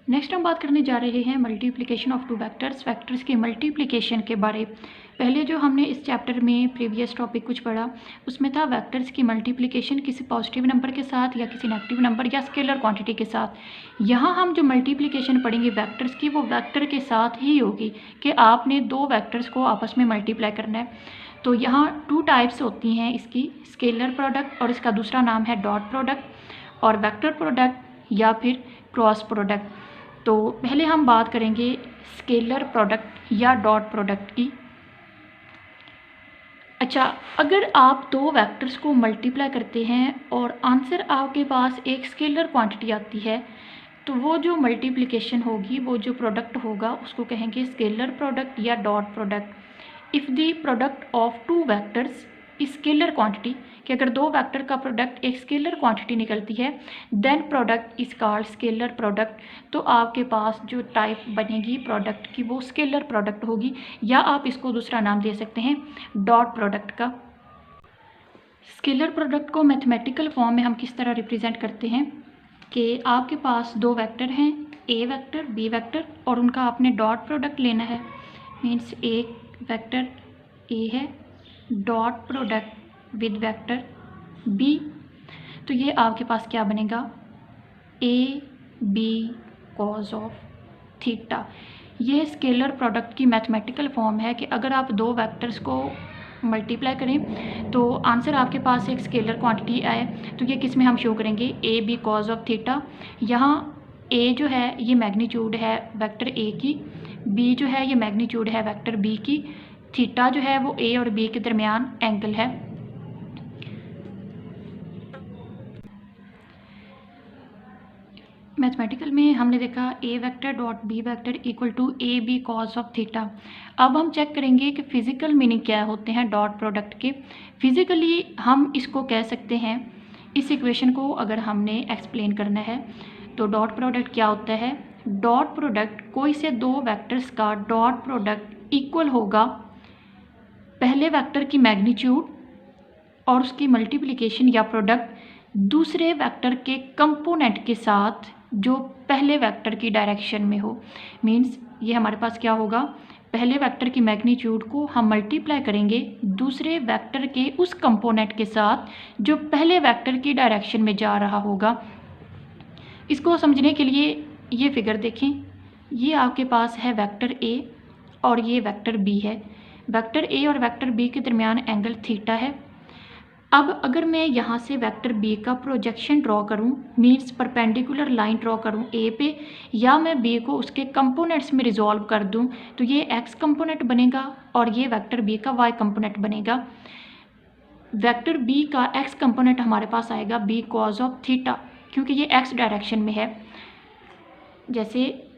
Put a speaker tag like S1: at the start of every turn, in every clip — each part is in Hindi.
S1: नेक्स्ट हम बात करने जा रहे हैं multiplication of two vectors, vectors की मल्टीप्लिकेशन के बारे। पहले जो हमने इस चैप्टर में प्रीवियस टॉपिक कुछ पढ़ा उसमें था वेक्टर्स की मल्टीप्लिकेशन किसी पॉजिटिव नंबर के साथ या किसी नेगेटिव नंबर या स्केलर क्वांटिटी के साथ। यहाँ हम जो मल्टीप्लिकेशन पढ़ेंगे वेक्टर्स की वो वेक्टर के साथ ही होगी कि आपने दो वेक्टर्स को आपस में मल्टीप्लाई करना है। तो यहाँ टू टाइप्स होती हैं इसकी, स्केलर प्रोडक्ट और इसका दूसरा नाम है डॉट प्रोडक्ट, और वेक्टर प्रोडक्ट या फिर क्रॉस प्रोडक्ट। तो पहले हम बात करेंगे स्केलर प्रोडक्ट या डॉट प्रोडक्ट की। अच्छा, अगर आप दो वेक्टर्स को मल्टीप्लाई करते हैं और आंसर आपके पास एक स्केलर क्वांटिटी आती है तो वो जो मल्टीप्लिकेशन होगी, वो जो प्रोडक्ट होगा उसको कहेंगे स्केलर प्रोडक्ट या dot product. If the product of two vectors scalar quantity, कि अगर दो वेक्टर का प्रोडक्ट एक स्केलर क्वांटिटी निकलती है, then product is called scalar product. तो आपके पास जो टाइप बनेगी प्रोडक्ट की वो स्केलर प्रोडक्ट होगी, या आप इसको दूसरा नाम दे सकते हैं डॉट प्रोडक्ट का। स्केलर प्रोडक्ट को मैथमेटिकल फॉर्म में हम किस तरह रिप्रेजेंट करते हैं कि आपके पास दो वेक्टर हैं, ए वेक्टर बी वेक्टर, और उनका आपने डॉट प्रोडक्ट लेना है। मीन्स एक वेक्टर ए है dot product with vector B, तो ये आपके पास क्या बनेगा, A B cos of theta. ये स्केलर प्रोडक्ट की मैथमेटिकल फॉर्म है कि अगर आप दो वेक्टर्स को मल्टीप्लाई करें तो आंसर आपके पास एक स्केलर क्वांटिटी आए, तो ये किस में हम शो करेंगे, A B cos of theta. यहाँ ए जो है ये मैग्नीट्यूड है वेक्टर ए की, बी जो है ये मैग्नीट्यूड है वेक्टर बी की, थीटा जो है वो ए और बी के दरमियान एंगल है। मैथमेटिकल में हमने देखा A vector dot B vector equal to A B cos of theta. अब हम चेक करेंगे कि फिजिकल मीनिंग क्या होते हैं डॉट प्रोडक्ट के। फिजिकली हम इसको कह सकते हैं, इस इक्वेशन को अगर हमने एक्सप्लेन करना है तो डॉट प्रोडक्ट क्या होता है, डॉट प्रोडक्ट कोई से दो वेक्टर्स का डॉट प्रोडक्ट इक्वल होगा पहले वेक्टर की मैग्नीट्यूड और उसकी मल्टीप्लिकेशन या प्रोडक्ट दूसरे वेक्टर के कंपोनेंट के साथ जो पहले वेक्टर की डायरेक्शन में हो। मीन्स ये हमारे पास क्या होगा, पहले वेक्टर की मैग्नीट्यूड को हम मल्टीप्लाई करेंगे दूसरे वेक्टर के उस कंपोनेंट के साथ जो पहले वेक्टर की डायरेक्शन में जा रहा होगा। इसको समझने के लिए ये फिगर देखें, ये आपके पास है वेक्टर ए और ये वेक्टर बी है। वेक्टर ए और वेक्टर बी के दरमियान एंगल थीटा है। अब अगर मैं यहाँ से वेक्टर बी का प्रोजेक्शन ड्रॉ करूँ, मीन्स परपेंडिकुलर लाइन ड्रॉ करूँ ए पे, या मैं बी को उसके कंपोनेंट्स में रिजॉल्व कर दूँ, तो ये एक्स कंपोनेंट बनेगा और ये वेक्टर बी का वाई कंपोनेंट बनेगा। वेक्टर बी का एक्स कंपोनेंट हमारे पास आएगा बी कॉज ऑफ थीटा, क्योंकि ये एक्स डायरेक्शन में है। जैसे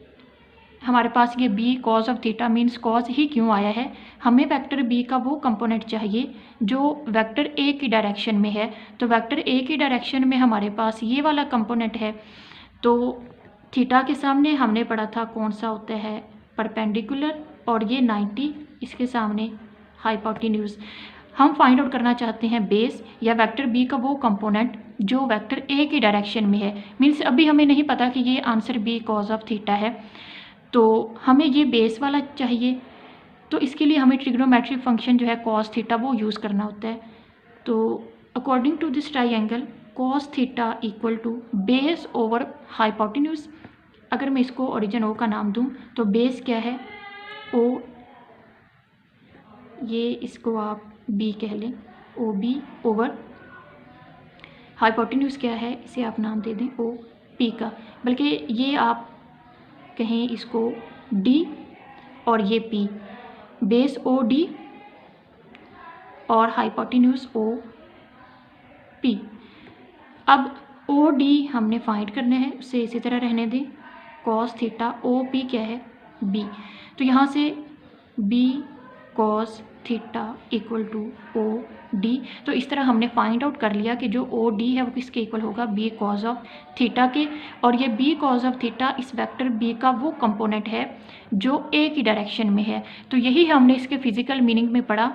S1: हमारे पास ये B cos of theta means cos ही क्यों आया है, हमें वेक्टर बी का वो कंपोनेंट चाहिए जो वेक्टर ए की डायरेक्शन में है। तो वेक्टर ए की डायरेक्शन में हमारे पास ये वाला कंपोनेंट है। तो थीटा के सामने हमने पढ़ा था कौन सा होता है, परपेंडिकुलर, और ये 90 इसके सामने हाइपोटेन्यूज। हम फाइंड आउट करना चाहते हैं बेस या वेक्टर बी का वो कंपोनेंट जो वेक्टर ए की डायरेक्शन में है। मीन्स अभी हमें नहीं पता कि ये answer B cos of theta है, तो हमें ये बेस वाला चाहिए। तो इसके लिए हमें ट्रिग्नोमेट्रिक फंक्शन जो है कॉस थीटा वो यूज़ करना होता है। तो according to this triangle cos theta equal to base over hypotenuse. अगर मैं इसको ओरिजिन ओ का नाम दूं तो बेस क्या है ओ, ये इसको आप बी कह लें, ओ बी ओवर हाइपोटेन्यूज क्या है, इसे आप नाम दे दें ओ पी का, बल्कि ये आप कहें इसको डी और ये पी, बेस ओ डी और हाइपोटेन्यूज ओ पी। अब ओ डी हमने फाइंड करना है, उसे इसी तरह रहने दें, कॉस थीटा, ओ पी क्या है बी, तो यहाँ से B cos theta equal to O D. तो इस तरह हमने फाइंड आउट कर लिया कि जो ओ डी है वो किसके इक्वल होगा, बी कॉज ऑफ थीटा के, और ये बी कॉज ऑफ थीटा इस वेक्टर बी का वो कंपोनेंट है जो ए की डायरेक्शन में है। तो यही हमने इसके फिजिकल मीनिंग में पढ़ा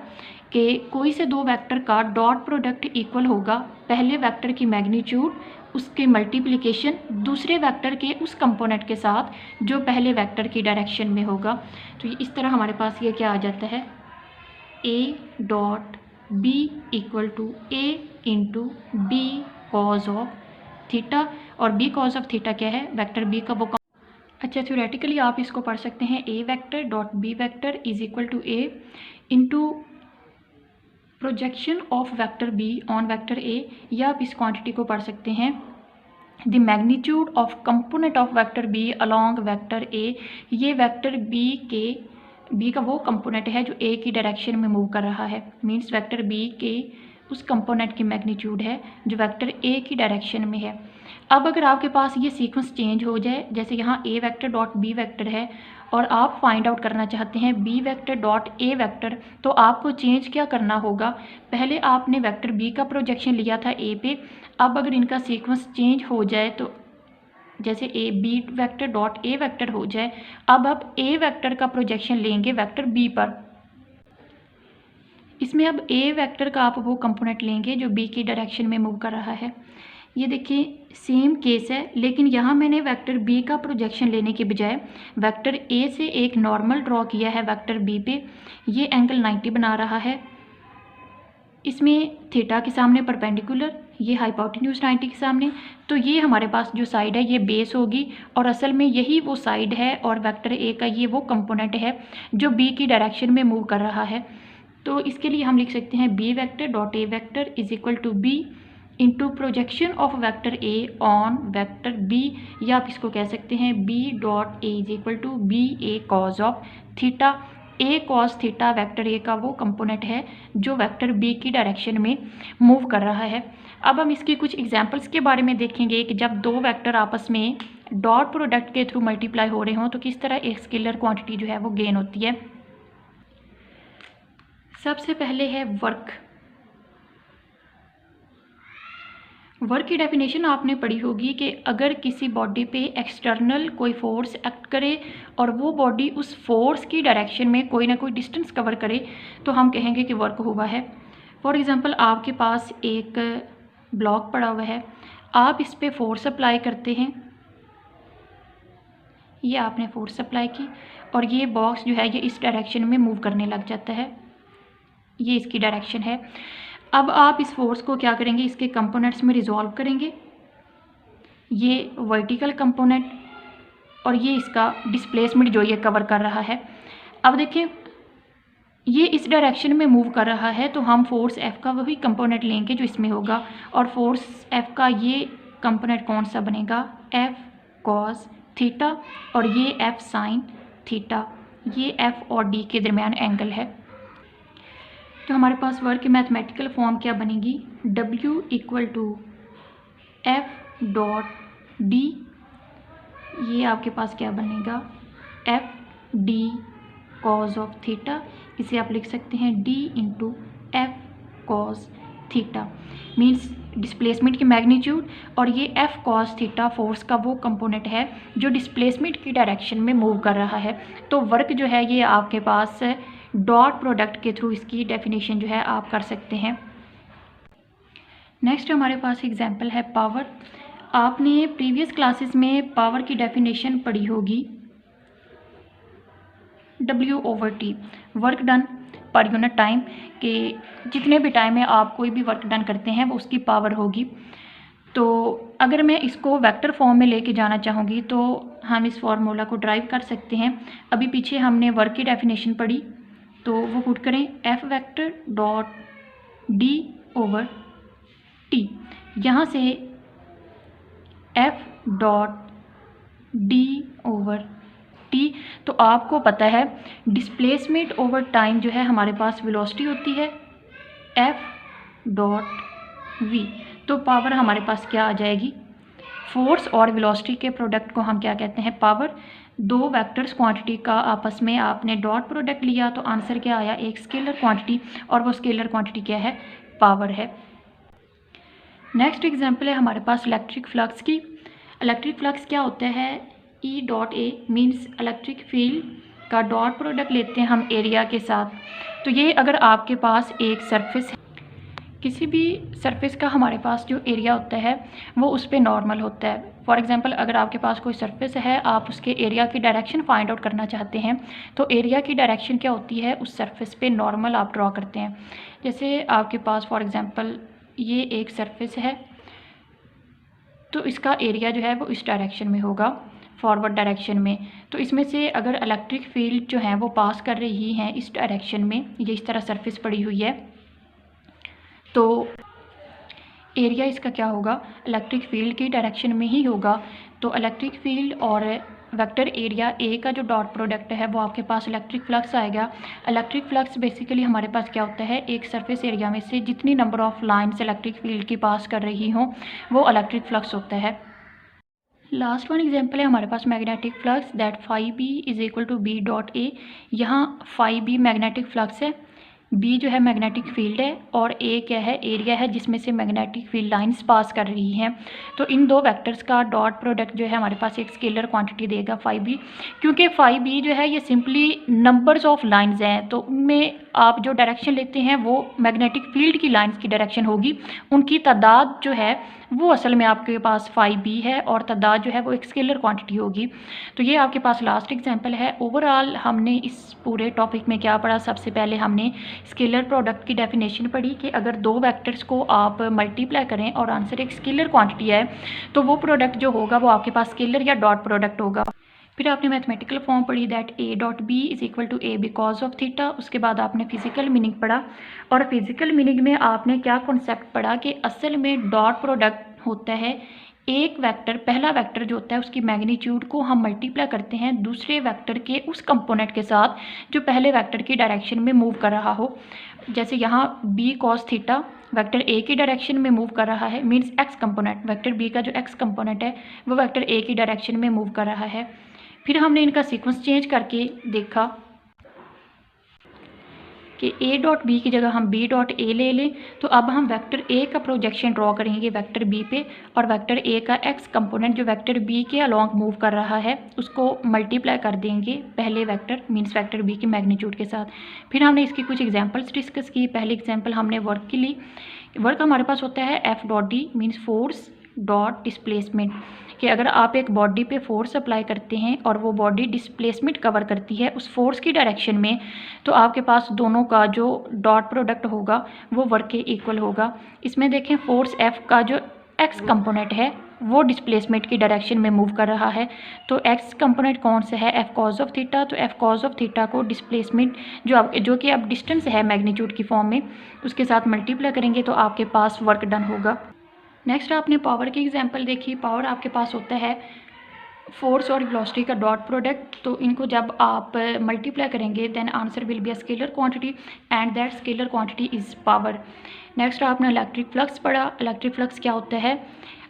S1: कि कोई से दो वेक्टर का डॉट प्रोडक्ट इक्वल होगा पहले वेक्टर की मैग्नीट्यूड उसके मल्टीप्लिकेशन दूसरे वेक्टर के उस कंपोनेंट के साथ जो पहले वेक्टर की डायरेक्शन में होगा। तो इस तरह हमारे पास ये क्या आ जाता है, a dot b equal to a into b cos of theta, और b कॉज ऑफ थीटा क्या है, वेक्टर b का वो। अच्छा, थ्योरेटिकली आप इसको पढ़ सकते हैं a vector dot b vector is equal to a into projection of vector b on vector a, या आप इस क्वांटिटी को पढ़ सकते हैं the magnitude of component of vector b along vector a। ये वेक्टर b का वो कंपोनेंट है जो a की डायरेक्शन में मूव कर रहा है, मीन्स वेक्टर b के उस कंपोनेंट की मैग्नीट्यूड है जो वेक्टर a की डायरेक्शन में है। अब अगर आपके पास ये सीक्वेंस चेंज हो जाए, जैसे यहाँ a vector dot b vector है और आप फाइंड आउट करना चाहते हैं b vector dot a vector, तो आपको चेंज क्या करना होगा, पहले आपने वेक्टर b का प्रोजेक्शन लिया था a पे, अब अगर इनका सीक्वेंस चेंज हो जाए तो जैसे b vector dot a vector हो जाए, अब आप a वेक्टर का प्रोजेक्शन लेंगे वेक्टर b पर। इसमें अब a वेक्टर का आप वो कंपोनेंट लेंगे जो b की डायरेक्शन में मूव कर रहा है। ये देखिए सेम केस है, लेकिन यहाँ मैंने वेक्टर b का प्रोजेक्शन लेने के बजाय वेक्टर a से एक नॉर्मल ड्रॉ किया है वेक्टर b पे। ये एंगल 90 बना रहा है, इसमें थीटा के सामने परपेंडिकुलर, ये हाइपोटेन्यूज 90 के सामने। तो ये हमारे पास जो साइड है ये बेस होगी, और असल में यही वो साइड है और वेक्टर a का ये वो कंपोनेंट है जो b की डायरेक्शन में मूव कर रहा है। तो इसके लिए हम लिख सकते हैं b vector dot a vector is equal to b into projection of vector a on vector b, या आप इसको कह सकते हैं b dot a is equal to b a cos of theta. a cos theta vector a का वो कंपोनेंट है जो वेक्टर b की डायरेक्शन में मूव कर रहा है। अब हम इसकी कुछ एग्जांपल्स के बारे में देखेंगे कि जब दो वेक्टर आपस में डॉट प्रोडक्ट के थ्रू मल्टीप्लाई हो रहे हों तो किस तरह एक स्केलर क्वांटिटी जो है वो गेन होती है। सबसे पहले है वर्क। वर्क की डेफिनेशन आपने पढ़ी होगी कि अगर किसी बॉडी पे एक्सटर्नल कोई फोर्स एक्ट करे और वो बॉडी उस फोर्स की डायरेक्शन में कोई ना कोई डिस्टेंस कवर करे तो हम कहेंगे कि वर्क हुआ है। फॉर एग्जांपल आपके पास एक ब्लॉक पड़ा हुआ है, आप इस पे फोर्स अप्लाई करते हैं, ये आपने फोर्स अप्लाई की और ये बॉक्स जो है ये इस डायरेक्शन में मूव करने लग जाता है, ये इसकी डायरेक्शन है। अब आप इस फोर्स को क्या करेंगे, इसके कंपोनेंट्स में रिजॉल्व करेंगे, ये वर्टिकल कंपोनेंट और ये इसका डिस्प्लेसमेंट जो ये कवर कर रहा है। अब देखिए ये इस डायरेक्शन में मूव कर रहा है तो हम फोर्स F का वही कंपोनेंट लेंगे जो इसमें होगा, और फोर्स F का ये कंपोनेंट कौन सा बनेगा, F कॉस थीटा, और ये F साइन थीटा, ये F और D के दरमियान एंगल है। तो हमारे पास वर्क की मैथमेटिकल फॉर्म क्या बनेगी, W equal to F dot D, ये आपके पास क्या बनेगा, F D cos of theta, इसे आप लिख सकते हैं D into F cos theta, means displacement की मैग्नीट्यूड, और ये F कॉस थीटा फोर्स का वो कंपोनेंट है जो डिस्प्लेसमेंट की डायरेक्शन में मूव कर रहा है। तो वर्क जो है ये आपके पास डॉट प्रोडक्ट के थ्रू इसकी डेफिनेशन जो है आप कर सकते हैं। नेक्स्ट हमारे पास एग्जांपल है पावर। आपने प्रीवियस क्लासेस में पावर की डेफिनेशन पढ़ी होगी, W/T work done per unit time, के जितने भी टाइम में आप कोई भी वर्क डन करते हैं वो उसकी पावर होगी। तो अगर मैं इसको वेक्टर फॉर्म में लेके जाना चाहूँगी तो हम इस फार्मूला को ड्राइव कर सकते हैं। अभी पीछे हमने वर्क की डेफिनेशन पढ़ी तो वो पुट करें, F वेक्टर डॉट D/T, यहाँ से F डॉट D/T। तो आपको पता है डिस्प्लेसमेंट ओवर टाइम जो है हमारे पास वेलोसिटी होती है F डॉट V, तो पावर हमारे पास क्या आ जाएगी, फोर्स और वेलोसिटी के प्रोडक्ट को हम क्या कहते हैं, पावर। दो वेक्टर्स क्वांटिटी का आपस में आपने डॉट प्रोडक्ट लिया तो आंसर क्या आया, एक स्केलर क्वांटिटी, और वो स्केलर क्वांटिटी क्या है, पावर है। नेक्स्ट एग्जांपल है हमारे पास इलेक्ट्रिक फ्लक्स की। इलेक्ट्रिक फ्लक्स क्या होता है, E dot A means electric field का डॉट प्रोडक्ट लेते हैं हम एरिया के साथ। तो ये अगर आपके पास एक सरफेस है, किसी भी सरफेस का हमारे पास जो एरिया होता है वो उस पर नॉर्मल होता है। फॉर एग्जांपल अगर आपके पास कोई सरफेस है, आप उसके एरिया की डायरेक्शन फाइंड आउट करना चाहते हैं, तो एरिया की डायरेक्शन क्या होती है, उस सरफेस पे नॉर्मल आप ड्रॉ करते हैं। जैसे आपके पास फॉर एग्जांपल ये एक सरफेस है, तो इसका एरिया जो है वो इस डायरेक्शन में होगा, फॉरवर्ड डायरेक्शन में। तो इसमें से अगर इलेक्ट्रिक फील्ड जो है वो पास कर रही हैं इस डायरेक्शन में, ये इस तरह सरफेस पड़ी हुई है, तो एरिया इसका क्या होगा, इलेक्ट्रिक फील्ड की डायरेक्शन में ही होगा। तो इलेक्ट्रिक फील्ड और वेक्टर एरिया ए का जो डॉट प्रोडक्ट है वो आपके पास इलेक्ट्रिक फ्लक्स आएगा। इलेक्ट्रिक फ्लक्स बेसिकली हमारे पास क्या होता है, एक सरफेस एरिया में से जितनी number of lines electric field की पास कर रही हों वो इलेक्ट्रिक फ्लक्स होता है। लास्ट वन एग्जांपल है हमारे पास magnetic flux, that phi B is equal to B dot A. यहाँ फाई बी मैग्नेटिक फ्लक्स है, बी जो है मैग्नेटिक फील्ड है, और ए क्या है, एरिया है जिसमें से मैग्नेटिक फील्ड लाइंस पास कर रही हैं। तो इन दो वेक्टर्स का डॉट प्रोडक्ट जो है हमारे पास एक स्केलर क्वांटिटी देगा फाई बी, क्योंकि फाई बी जो है ये सिंपली नंबर्स ऑफ लाइंस हैं, तो उनमें आप जो डायरेक्शन लेते हैं वो मैग्नेटिक फील्ड की लाइंस की डायरेक्शन होगी, उनकी तादाद जो है वो असल में आपके पास फाई बी है, और तादाद जो है वो एक स्केलर क्वांटिटी होगी। तो ये आपके पास लास्ट एग्जांपल है। ओवरऑल हमने इस पूरे टॉपिक में क्या पढ़ा, सबसे पहले हमने स्केलर प्रोडक्ट की डेफिनेशन पढ़ी कि अगर दो वेक्टर्स को आप मल्टीप्लाई करें और आंसर एक स्केलर क्वांटिटी है तो वो प्रोडक्ट जो होगा वो आपके पास स्केलर या डॉट प्रोडक्ट होगा। फिर आपने मैथमेटिकल फॉर्म पढ़ी, that A dot B is equal to A B cos of theta. उसके बाद आपने फिजिकल मीनिंग पढ़ा, और फिजिकल मीनिंग में आपने क्या कॉन्सेप्ट पढ़ा कि असल में डॉट प्रोडक्ट होता है एक वेक्टर, पहला वेक्टर जो होता है उसकी मैग्नीट्यूड को हम मल्टीप्लाई करते हैं दूसरे वेक्टर के उस कंपोनेंट के साथ जो पहले वेक्टर की डायरेक्शन में मूव कर रहा हो। जैसे यहाँ B cos theta vector A की डायरेक्शन में मूव कर रहा है, means X component, vector B का जो एक्स कंपोनेंट है वो वेक्टर ए की डायरेक्शन में मूव कर रहा है। फिर हमने इनका सीक्वेंस चेंज करके देखा कि ए डॉट बी की जगह हम बी डॉट ए ले लें, तो अब हम वेक्टर ए का प्रोजेक्शन ड्रॉ करेंगे वेक्टर बी पे, और वेक्टर ए का एक्स कंपोनेंट जो वेक्टर बी के अलॉन्ग मूव कर रहा है उसको मल्टीप्लाई कर देंगे पहले वेक्टर मीन्स वेक्टर बी की मैग्नीट्यूड के साथ। फिर हमने इसकी कुछ एग्जांपल्स डिस्कस की। पहली एग्जांपल हमने वर्क की ली। वर्क हमारे पास होता है F dot D means force dot displacement, कि अगर आप एक बॉडी पे फोर्स अप्लाई करते हैं और वो बॉडी डिस्प्लेसमेंट कवर करती है उस फोर्स की डायरेक्शन में, तो आपके पास दोनों का जो डॉट प्रोडक्ट होगा वो वर्क के इक्वल होगा। इसमें देखें फोर्स एफ का जो एक्स कंपोनेंट है वो डिस्प्लेसमेंट की डायरेक्शन में मूव कर रहा है, तो एक्स कंपोनेंट कौन सा है, एफ कॉज ऑफ थीटा। तो एफ कॉज ऑफ थीटा को डिस्प्लेसमेंट जो कि अब डिस्टेंस है मैग्नीट्यूड की फॉर्म में उसके साथ मल्टीप्लाई करेंगे तो आपके पास वर्क डन होगा। नेक्स्ट आपने पावर की एग्जांपल देखी। पावर आपके पास होता है फोर्स और वेलोसिटी का डॉट प्रोडक्ट, तो इनको जब आप मल्टीप्लाई करेंगे then answer will be a scalar quantity and that scalar quantity is power. Next आपने इलेक्ट्रिक फ्लक्स पढ़ा। इलेक्ट्रिक फ्लक्स क्या होता है,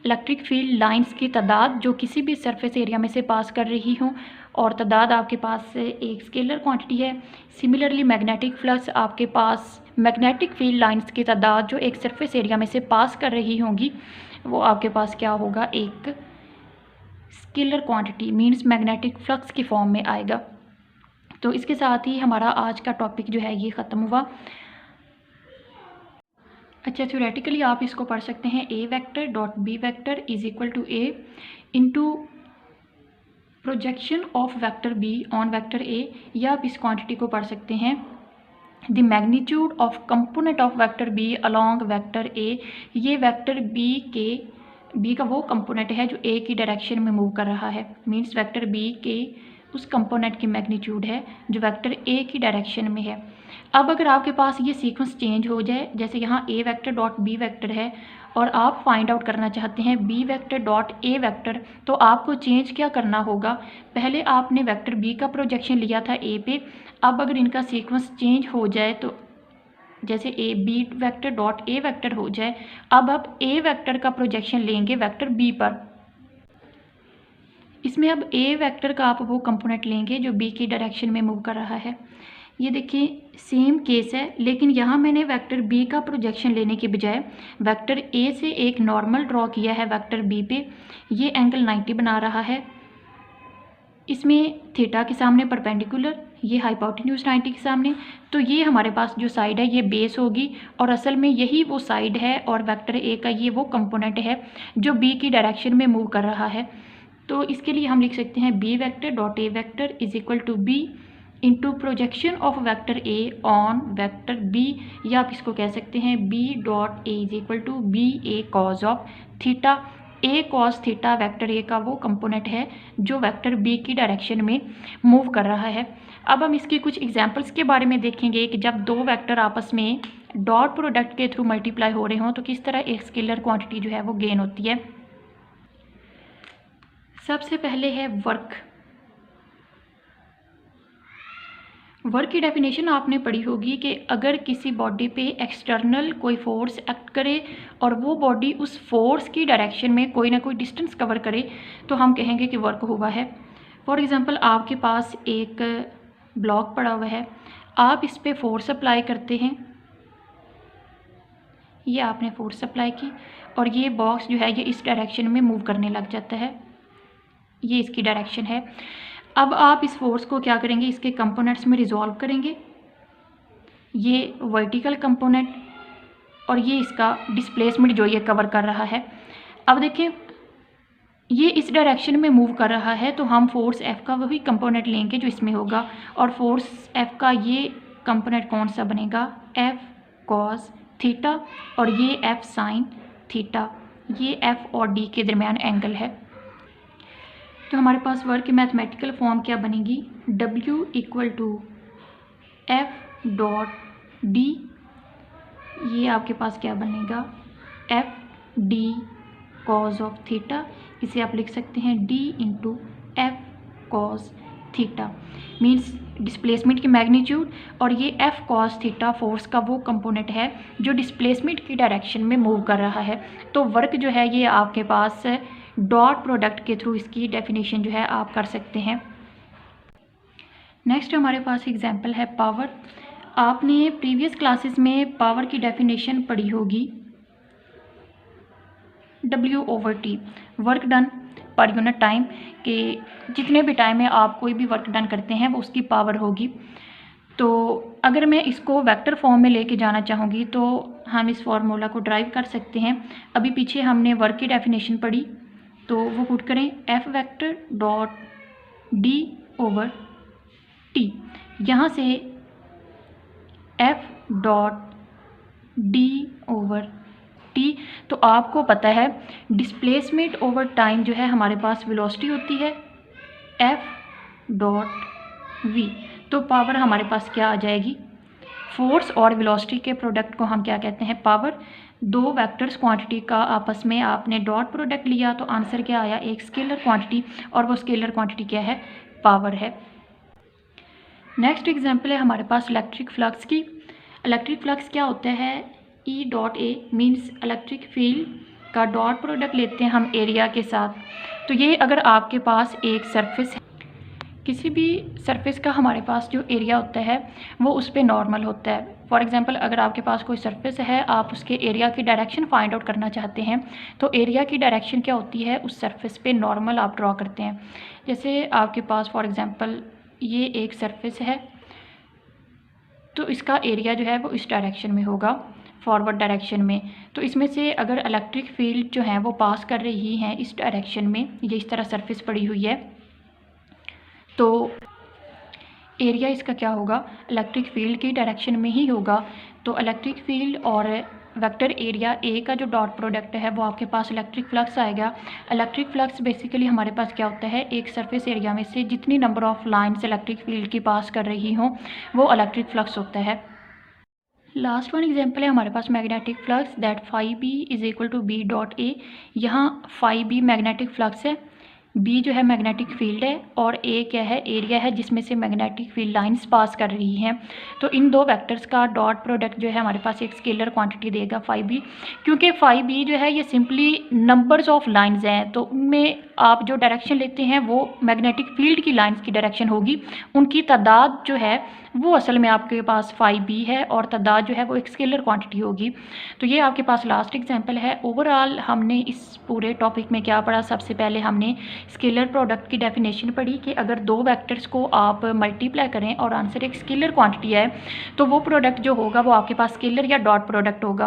S1: इलेक्ट्रिक फील्ड लाइंस की तादाद जो किसी भी सरफेस एरिया में से पास कर रही हों, और तादाद आपके पास एक स्केलर क्वांटिटी है। सिमिलरली मैग्नेटिक फ्लक्स आपके पास मैग्नेटिक फील्ड लाइंस की तादाद जो एक सरफेस एरिया में से पास कर रही होंगी वो आपके पास क्या होगा, एक scalar quantity means magnetic flux की फॉर्म में आएगा। तो इसके साथ ही हमारा आज का टॉपिक जो है ये ख़त्म हुआ। अच्छा, थ्योरेटिकली आप इसको पढ़ सकते हैं A vector dot B vector is equal to A into projection of vector B on vector A, या आप इस क्वांटिटी को पढ़ सकते हैं the magnitude of component of vector B along vector A. ये वेक्टर बी का वो कंपोनेंट है जो ए की डायरेक्शन में मूव कर रहा है, मींस वेक्टर बी के उस कंपोनेंट की मैग्नीट्यूड है जो वेक्टर ए की डायरेक्शन में है। अब अगर आपके पास ये सीक्वेंस चेंज हो जाए, जैसे यहाँ A vector dot B vector है और आप फाइंड आउट करना चाहते हैं B vector dot A vector, तो आपको चेंज क्या करना होगा, पहले आपने वेक्टर बी का प्रोजेक्शन लिया था ए पे, अब अगर इनका सीक्वेंस चेंज हो जाए तो जैसे A B vector dot A vector हो जाए, अब आप ए वेक्टर का प्रोजेक्शन लेंगे वेक्टर बी पर। इसमें अब ए वेक्टर का आप वो कंपोनेंट लेंगे जो बी की डायरेक्शन में मूव कर रहा है। ये देखिए सेम केस है, लेकिन यहाँ मैंने वेक्टर बी का प्रोजेक्शन लेने के बजाय वेक्टर ए से एक नॉर्मल ड्रॉ किया है वेक्टर बी पे। ये एंगल 90 बना रहा है, इसमें थीटा के सामने परपेंडिकुलर, ये हाइपोटेन्यूज 90 के सामने, तो ये हमारे पास जो साइड है ये बेस होगी और असल में यही वो साइड है और वेक्टर ए का ये वो कंपोनेंट है जो बी की डायरेक्शन में मूव कर रहा है। तो इसके लिए हम लिख सकते हैं B vector dot A vector is equal to B into projection of vector A on vector B, या आप इसको कह सकते हैं B dot A is equal to B A cos of theta. A cos theta vector A का वो कंपोनेंट है जो वेक्टर बी की डायरेक्शन में मूव कर रहा है। अब हम इसकी कुछ एग्जांपल्स के बारे में देखेंगे कि जब दो वेक्टर आपस में डॉट प्रोडक्ट के थ्रू मल्टीप्लाई हो रहे हों तो किस तरह एक स्केलर क्वांटिटी जो है वो गेन होती है। सबसे पहले है वर्क। वर्क की डेफिनेशन आपने पढ़ी होगी कि अगर किसी बॉडी पे एक्सटर्नल कोई फोर्स एक्ट करे और वो बॉडी उस फोर्स की डायरेक्शन में कोई ना कोई डिस्टेंस कवर करे तो हम कहेंगे कि वर्क हुआ है। फॉर एग्जांपल आपके पास एक ब्लॉक पड़ा हुआ है, आप इस पर फोर्स अप्लाई करते हैं, ये आपने फोर्स अप्लाई की और ये बॉक्स जो है ये इस डायरेक्शन में मूव करने लग जाता है, ये इसकी डायरेक्शन है। अब आप इस फोर्स को क्या करेंगे, इसके कंपोनेंट्स में रिजॉल्व करेंगे, ये वर्टिकल कंपोनेंट और ये इसका डिस्प्लेसमेंट जो ये कवर कर रहा है। अब देखें ये इस डायरेक्शन में मूव कर रहा है तो हम फोर्स एफ का वही कंपोनेंट लेंगे जो इसमें होगा और फोर्स एफ का ये कंपोनेंट कौन सा बनेगा, एफ कॉस थीटा और ये एफ साइन थीटा, ये एफ और डी के दरमियान एंगल है। तो हमारे पास वर्क की मैथमेटिकल फॉर्म क्या बनेगी, W equal to F dot D, ये आपके पास क्या बनेगा F D cos of theta, इसे आप लिख सकते हैं D into F cos theta, means displacement की मैग्नीट्यूड और ये एफ कॉस थीटा फोर्स का वो कंपोनेंट है जो डिस्प्लेसमेंट की डायरेक्शन में मूव कर रहा है। तो वर्क जो है ये आपके पास डॉट प्रोडक्ट के थ्रू इसकी डेफिनेशन जो है आप कर सकते हैं। नेक्स्ट हमारे पास एग्जांपल है पावर। आपने प्रीवियस क्लासेस में पावर की डेफिनेशन पढ़ी होगी, W/T work done per unit time, कि जितने भी टाइम में आप कोई भी वर्क डन करते हैं वो उसकी पावर होगी। तो अगर मैं इसको वेक्टर फॉर्म में लेके जाना चाहूँगी तो हम इस फार्मूला को ड्राइव कर सकते हैं। अभी पीछे हमने वर्क की डेफिनेशन पढ़ी तो वो पुट करें एफ वेक्टर डॉट D/T, यहाँ से एफ डॉट D/T। तो आपको पता है डिस्प्लेसमेंट ओवर टाइम जो है हमारे पास वेलोसिटी होती है एफ डॉट वी, तो पावर हमारे पास क्या आ जाएगी, फोर्स और वेलोसिटी के प्रोडक्ट को हम क्या कहते हैं, पावर। दो वेक्टर्स क्वांटिटी का आपस में आपने डॉट प्रोडक्ट लिया तो आंसर क्या आया, एक स्केलर क्वांटिटी, और वो स्केलर क्वांटिटी क्या है, पावर है। नेक्स्ट एग्जांपल है हमारे पास इलेक्ट्रिक फ्लक्स की। इलेक्ट्रिक फ्लक्स क्या होता है, E dot A means electric field का डॉट प्रोडक्ट लेते हैं हम एरिया के साथ। तो ये अगर आपके पास एक सरफेस है, किसी भी सरफेस का हमारे पास जो एरिया होता है वो उस पर नॉर्मल होता है। फॉर एग्जांपल अगर आपके पास कोई सरफेस है, आप उसके एरिया की डायरेक्शन फाइंड आउट करना चाहते हैं तो एरिया की डायरेक्शन क्या होती है, उस सरफेस पे नॉर्मल आप ड्रॉ करते हैं। जैसे आपके पास फॉर एग्जांपल ये एक सरफेस है तो इसका एरिया जो है वो इस डायरेक्शन में होगा, फॉरवर्ड डायरेक्शन में। तो इसमें से अगर इलेक्ट्रिक फील्ड जो है वो पास कर रही हैं इस डायरेक्शन में, ये इस तरह सरफेस पड़ी हुई है, तो एरिया इसका क्या होगा, इलेक्ट्रिक फील्ड की डायरेक्शन में ही होगा। तो इलेक्ट्रिक फील्ड और वेक्टर एरिया ए का जो डॉट प्रोडक्ट है वो आपके पास इलेक्ट्रिक फ्लक्स आएगा। इलेक्ट्रिक फ्लक्स बेसिकली हमारे पास क्या होता है, एक सरफेस एरिया में से जितनी number of lines electric field की पास कर रही हों वो इलेक्ट्रिक फ्लक्स होता है। लास्ट वन एग्जांपल है हमारे पास magnetic flux that phi B is equal to B dot A. यहाँ फाई बी मैग्नेटिक फ्लक्स है, बी जो है मैग्नेटिक फील्ड है और ए क्या है, एरिया है जिसमें से मैग्नेटिक फील्ड लाइंस पास कर रही हैं। तो इन दो वेक्टर्स का डॉट प्रोडक्ट जो है हमारे पास एक स्केलर क्वांटिटी देगा फाई बी, क्योंकि फाई बी जो है ये सिंपली नंबर्स ऑफ लाइंस हैं, तो उनमें आप जो डायरेक्शन लेते हैं वो मैग्नेटिक फील्ड की लाइंस की डायरेक्शन होगी, उनकी तादाद जो है वो असल में आपके पास 5b है और तादाद जो है वो एक स्केलर क्वांटिटी होगी। तो ये आपके पास लास्ट एग्जांपल है। ओवरऑल हमने इस पूरे टॉपिक में क्या पढ़ा, सबसे पहले हमने स्केलर प्रोडक्ट की डेफिनेशन पढ़ी कि अगर दो वेक्टर्स को आप मल्टीप्लाई करें और आंसर एक स्केलर क्वांटिटी है तो वो प्रोडक्ट जो होगा वो आपके पास स्केलर या डॉट प्रोडक्ट होगा।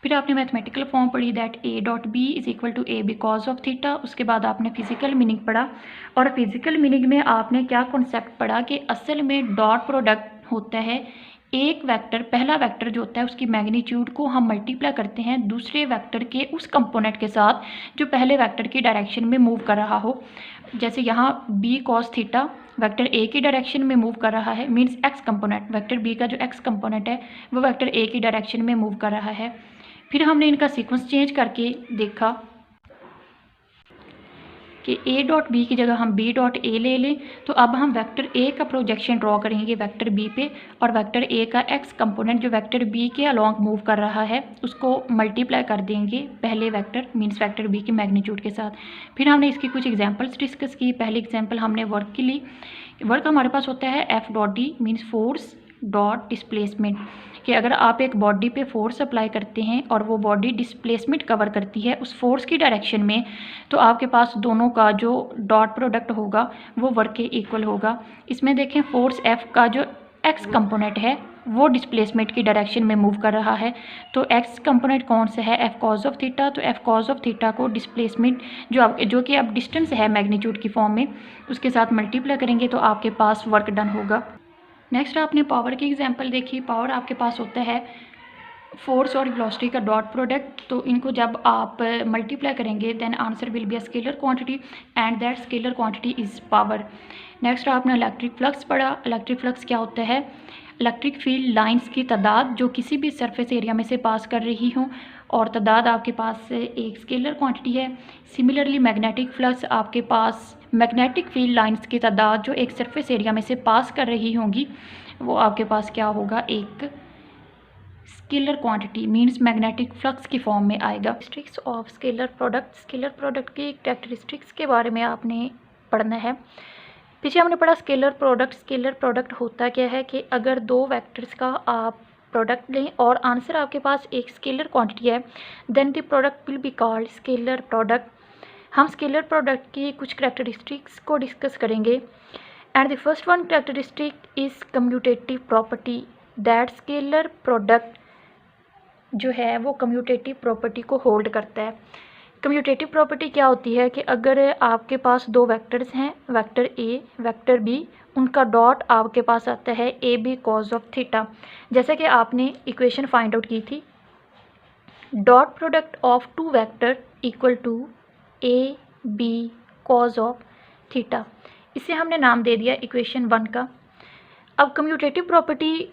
S1: फिर आपने मैथमेटिकल फॉर्म पढ़ी that A dot B is equal to A B cos of theta. उसके बाद आपने फिजिकल मीनिंग पढ़ा और फिजिकल मीनिंग में आपने क्या कॉन्सेप्ट पढ़ा कि असल में डॉट प्रोडक्ट होता है एक वेक्टर, पहला वेक्टर जो होता है उसकी मैग्नीट्यूड को हम मल्टीप्लाई करते हैं दूसरे वेक्टर के उस कंपोनेंट के साथ जो पहले वेक्टर की डायरेक्शन में मूव कर रहा हो। जैसे यहाँ B cos theta vector A की डायरेक्शन में मूव कर रहा है, means X component, vector B का जो एक्स कंपोनेंट है वो वेक्टर ए की डायरेक्शन में मूव कर रहा है। फिर हमने इनका सीक्वेंस चेंज करके देखा कि ए डॉट बी की जगह हम बी डॉट ए ले लें, तो अब हम वेक्टर ए का प्रोजेक्शन ड्रॉ करेंगे वेक्टर बी पे और वेक्टर ए का एक्स कंपोनेंट जो वेक्टर बी के अलॉन्ग मूव कर रहा है उसको मल्टीप्लाई कर देंगे पहले वेक्टर मीन्स वेक्टर बी के मैग्नीट्यूड के साथ। फिर हमने इसकी कुछ एग्जांपल्स डिस्कस की। पहली एग्जांपल हमने वर्क की ली। वर्क हमारे पास होता है F dot D means force dot displacement, कि अगर आप एक बॉडी पे फोर्स अप्लाई करते हैं और वो बॉडी डिस्प्लेसमेंट कवर करती है उस फोर्स की डायरेक्शन में, तो आपके पास दोनों का जो डॉट प्रोडक्ट होगा वो वर्क के इक्वल होगा। इसमें देखें फोर्स एफ का जो एक्स कंपोनेंट है वो डिस्प्लेसमेंट की डायरेक्शन में मूव कर रहा है, तो एक्स कंपोनेंट कौन सा है, एफ कॉज ऑफ थीटा। तो एफ कॉज ऑफ थीटा को डिस्प्लेसमेंट जो कि अब डिस्टेंस है मैग्नीट्यूड की फॉर्म में उसके साथ मल्टीप्लाई करेंगे तो आपके पास वर्क डन होगा। नेक्स्ट आपने पावर की एग्जांपल देखी। पावर आपके पास होता है फोर्स और वेलोसिटी का डॉट प्रोडक्ट, तो इनको जब आप मल्टीप्लाई करेंगे then answer will be a scalar quantity and that scalar quantity is power. Next आपने इलेक्ट्रिक फ्लक्स पढ़ा। इलेक्ट्रिक फ्लक्स क्या होता है, इलेक्ट्रिक फील्ड लाइंस की तादाद जो किसी भी सरफेस एरिया में से पास कर रही हों और तादाद आपके पास एक स्केलर क्वांटिटी है। सिमिलरली मैग्नेटिक फ्लक्स आपके पास मैग्नेटिक फील्ड लाइंस की तादाद जो एक सरफेस एरिया में से पास कर रही होंगी वो आपके पास क्या होगा, एक scalar quantity means magnetic flux की फॉर्म में आएगा। Characteristics of scalar product. Scalar product की कैरेक्टरिस्टिक्स के बारे में आपने पढ़ना है। पीछे हमने पढ़ा स्केलर प्रोडक्ट। स्केलर प्रोडक्ट होता क्या है कि अगर दो वेक्टर्स का आप प्रोडक्ट लें और आंसर आपके पास एक स्केलर क्वांटिटी है then the product will be called scalar product. हम स्केलर प्रोडक्ट की कुछ कैरेक्टरिस्टिक्स को डिस्कस करेंगे and the first one characteristic is commutative property that scalar product जो है वो कम्यूटेटिव प्रॉपर्टी को होल्ड करता है। कम्यूटेटिव प्रॉपर्टी क्या होती है कि अगर आपके पास दो वेक्टर्स हैं वेक्टर ए वेक्टर बी, उनका डॉट आपके पास आता है A B cos of theta. जैसे कि आपने इक्वेशन फाइंड आउट की थी, dot product of two vector equal to A B cos of theta. इसे हमने नाम दे दिया इक्वेशन 1 का। अब कम्यूटेटिव प्रॉपर्टी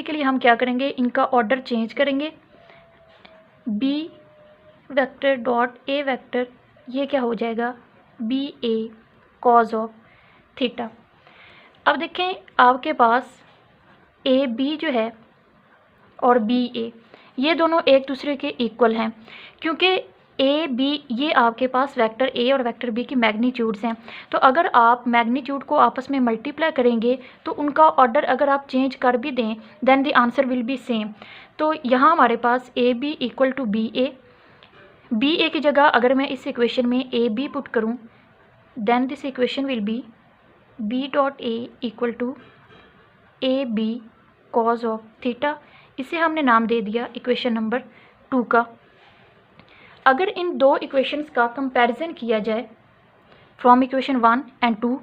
S1: के लिए हम क्या करेंगे, इनका ऑर्डर चेंज करेंगे। B vector dot A vector ये क्या हो जाएगा, B A cos of theta. अब देखें आपके पास ए बी जो है और बी ए ये दोनों एक दूसरे के इक्वल हैं क्योंकि ए बी ये आपके पास वेक्टर ए और वेक्टर बी की मैग्नीट्यूड्स हैं। तो अगर आप मैग्नीट्यूड को आपस में मल्टीप्लाई करेंगे तो उनका ऑर्डर अगर आप चेंज कर भी दें then the answer will be same. तो यहाँ हमारे पास A B equal to B A की जगह अगर मैं इस इक्वेशन में ए बी पुट करूँ then this equation will be B dot A equal to A B cos of theta. इसे हमने नाम दे दिया इक्वेशन नंबर 2 का। अगर इन दो इक्वेशंस का कंपैरिजन किया जाए फ्रॉम इक्वेशन 1 एंड 2,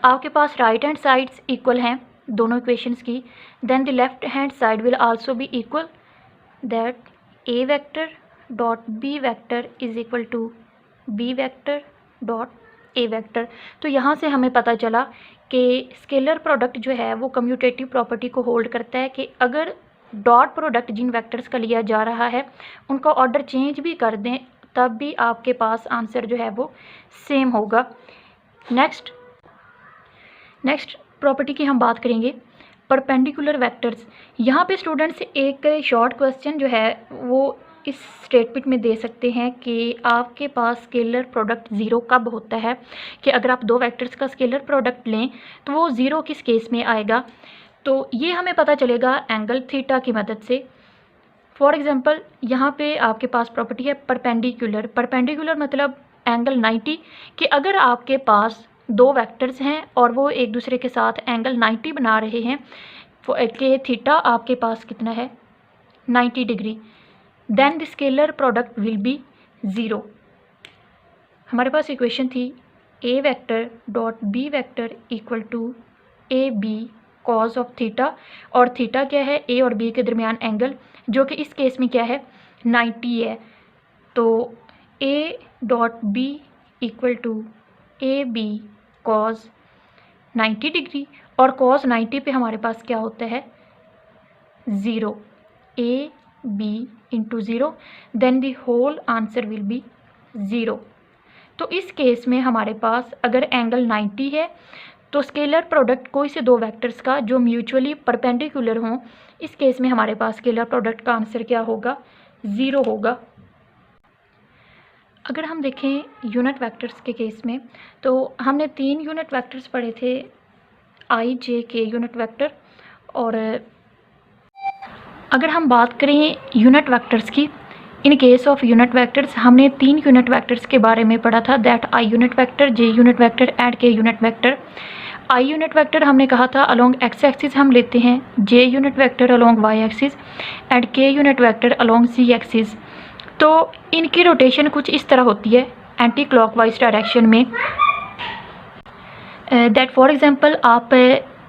S1: आपके पास राइट हैंड साइड्स इक्वल हैं दोनों इक्वेशंस की, then the left hand side will also be equal that A vector dot B vector is equal to B vector dot A vector. तो यहाँ से हमें पता चला कि स्केलर प्रोडक्ट जो है वो कम्यूटेटिव प्रॉपर्टी को होल्ड करता है कि अगर डॉट प्रोडक्ट जिन वेक्टर्स का लिया जा रहा है उनका ऑर्डर चेंज भी कर दें तब भी आपके पास आंसर जो है वो सेम होगा। नेक्स्ट प्रॉपर्टी की हम बात करेंगे परपेंडिकुलर वेक्टर्स। यहाँ पे स्टूडेंट्स एक शॉर्ट क्वेश्चन जो है वो इस स्टेटमेंट में दे सकते हैं कि आपके पास स्केलर प्रोडक्ट ज़ीरो कब होता है, कि अगर आप दो वेक्टर्स का स्केलर प्रोडक्ट लें तो वो ज़ीरो किस केस में आएगा। तो ये हमें पता चलेगा एंगल थीटा की मदद से। फॉर एग्जांपल यहाँ पे आपके पास प्रॉपर्टी है परपेंडिकुलर। परपेंडिकुलर मतलब एंगल 90, कि अगर आपके पास दो वेक्टर्स हैं और वो एक दूसरे के साथ एंगल 90 बना रहे हैं, कि थीटा आपके पास कितना है 90 degree, then the scalar product will be zero. हमारे पास इक्वेशन थी A vector dot B vector equal to A B cos of theta, और थीटा क्या है ए और बी के दरमियान एंगल, जो कि इस केस में क्या है 90 है। तो A dot B equal to A B cos 90 degree, और कॉज 90 पे हमारे पास क्या होता है zero, A B into zero, then the whole answer will be zero. तो इस केस में हमारे पास अगर एंगल 90 है तो स्केलर प्रोडक्ट कोई से दो वेक्टर्स का जो म्यूचुअली परपेंडिकुलर हों, इस केस में हमारे पास स्केलर प्रोडक्ट का आंसर क्या होगा ज़ीरो होगा। अगर हम देखें यूनिट वेक्टर्स के केस में, तो हमने 3 यूनिट वेक्टर्स पढ़े थे, आई जे के यूनिट वेक्टर। और अगर हम बात करें यूनिट वेक्टर्स की, in case of unit vectors हमने 3 यूनिट वेक्टर्स के बारे में पढ़ा था, that I unit vector, J unit vector and K unit vector. I unit vector हमने कहा था अलोंग एक्स एक्सिस हम लेते हैं, J unit vector along Y axis and K unit vector along Z axis. तो इनकी रोटेशन कुछ इस तरह होती है एंटी क्लॉकवाइज डायरेक्शन में, दैट फॉर एग्जांपल आप